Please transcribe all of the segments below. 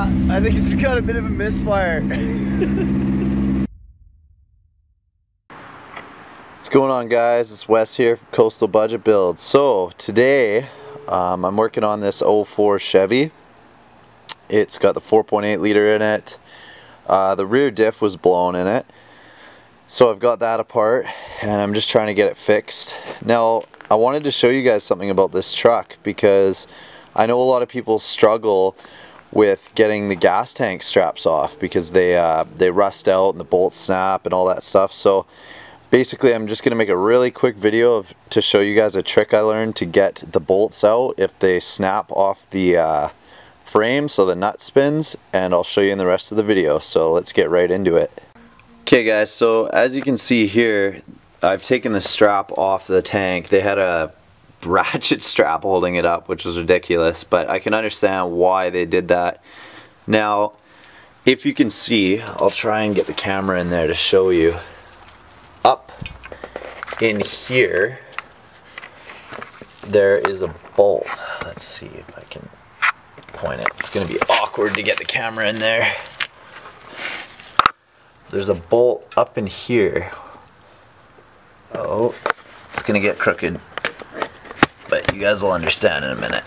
I think it's got a bit of a misfire. What's going on, guys? It's Wes here from Coastal Budget Builds. So today I'm working on this 04 Chevy. It's got the 4.8 liter in it. The rear diff was blown in it. So I've got that apart and I'm just trying to get it fixed. Now I wanted to show you guys something about this truck because I know a lot of people struggle with getting the gas tank straps off because they rust out and the bolts snap and all that stuff. So basically I'm just going to make a really quick video to show you guys a trick I learned to get the bolts out if they snap off the frame so the nut spins, and I'll show you in the rest of the video. So let's get right into it. Okay guys, so as you can see here, I've taken the strap off the tank. They had a ratchet strap holding it up, which was ridiculous, but I can understand why they did that. Now, if you can see, I'll try and get the camera in there to show you. Up in here, there is a bolt. Let's see if I can point it. It's going to be awkward to get the camera in there. There's a bolt up in here. Oh, it's going to get crooked, but you guys will understand in a minute.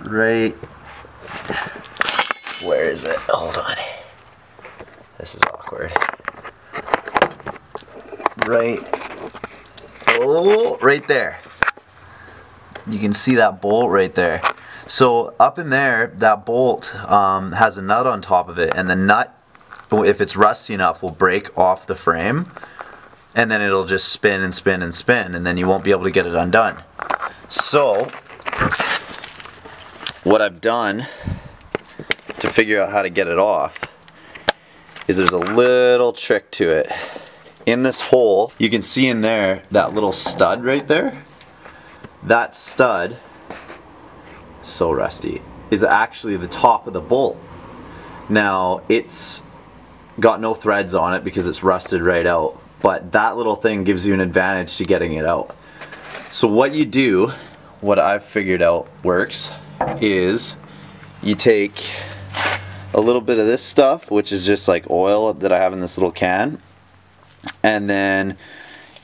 Right, where is it? Hold on. This is awkward. Right, oh, right there. You can see that bolt right there. So up in there, that bolt has a nut on top of it, and the nut, if it's rusty enough, will break off the frame, and then it'll just spin and spin and spin, and then you won't be able to get it undone. So what I've done to figure out how to get it off is there's a little trick to it. In this hole, you can see in there that little stud right there. That stud, so rusty, is actually the top of the bolt. Now it's got no threads on it because it's rusted right out, but that little thing gives you an advantage to getting it out. So what you do, what I've figured out works, is you take a little bit of this stuff, which is just like oil that I have in this little can, and then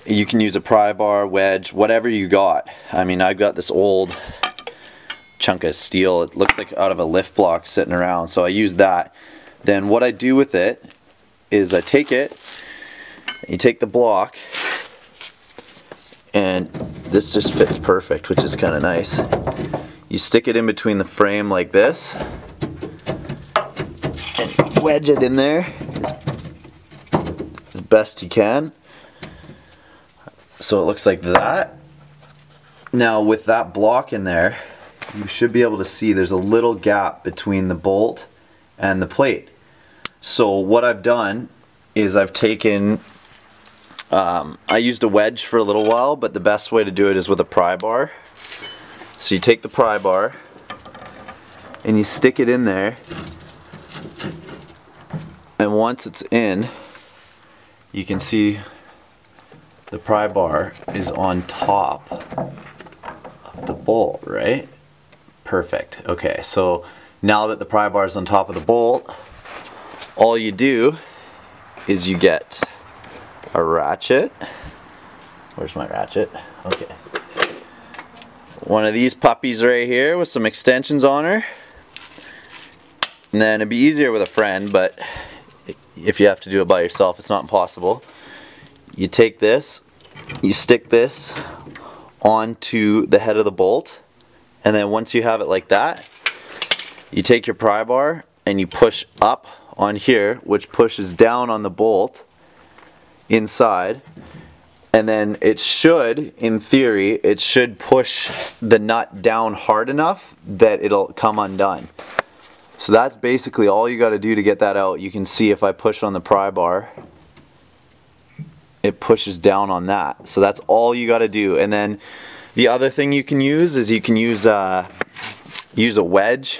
you can use a pry bar, wedge, whatever you got. I mean, I've got this old chunk of steel. It looks like out of a lift block sitting around, so I use that. Then what I do with it is I take it, you take the block, and this just fits perfect, which is kind of nice. You stick it in between the frame like this and wedge it in there as best you can, so it looks like that. Now with that block in there, you should be able to see there's a little gap between the bolt and the plate. So what I've done is I've taken, I used a wedge for a little while, but the best way to do it is with a pry bar. So you take the pry bar and you stick it in there, and once it's in, you can see the pry bar is on top of the bolt, right? Perfect. Okay, so now that the pry bar is on top of the bolt, all you do is you get a ratchet. Where's my ratchet? Okay. One of these puppies right here with some extensions on her. And then it'd be easier with a friend, but if you have to do it by yourself, it's not impossible. You take this, you stick this onto the head of the bolt, and then once you have it like that, you take your pry bar and you push up on here, which pushes down on the bolt inside, and then it should, in theory, it should push the nut down hard enough that it'll come undone. So that's basically all you got to do to get that out. You can see if I push on the pry bar, it pushes down on that. So that's all you got to do. And then the other thing you can use is you can use a wedge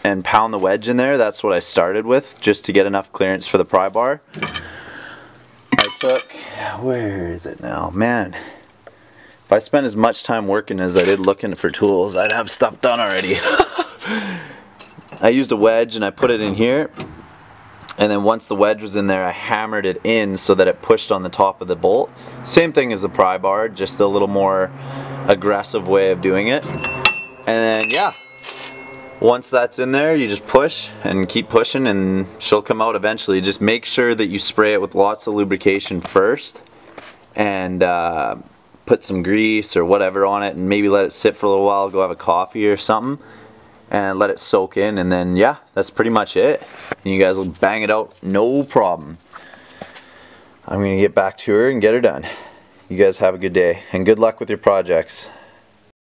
and pound the wedge in there. That's what I started with, just to get enough clearance for the pry bar. I took, where is it now? Man, if I spent as much time working as I did looking for tools, I'd have stuff done already. I used a wedge and I put it in here, and then once the wedge was in there, I hammered it in so that it pushed on the top of the bolt. Same thing as the pry bar, just a little more aggressive way of doing it. And then yeah, once that's in there, you just push and keep pushing and she'll come out eventually. Just make sure that you spray it with lots of lubrication first, and put some grease or whatever on it, and maybe let it sit for a little while, go have a coffee or something, and let it soak in, and then yeah, that's pretty much it. And you guys will bang it out, no problem. I'm gonna get back to her and get her done. You guys have a good day, and good luck with your projects.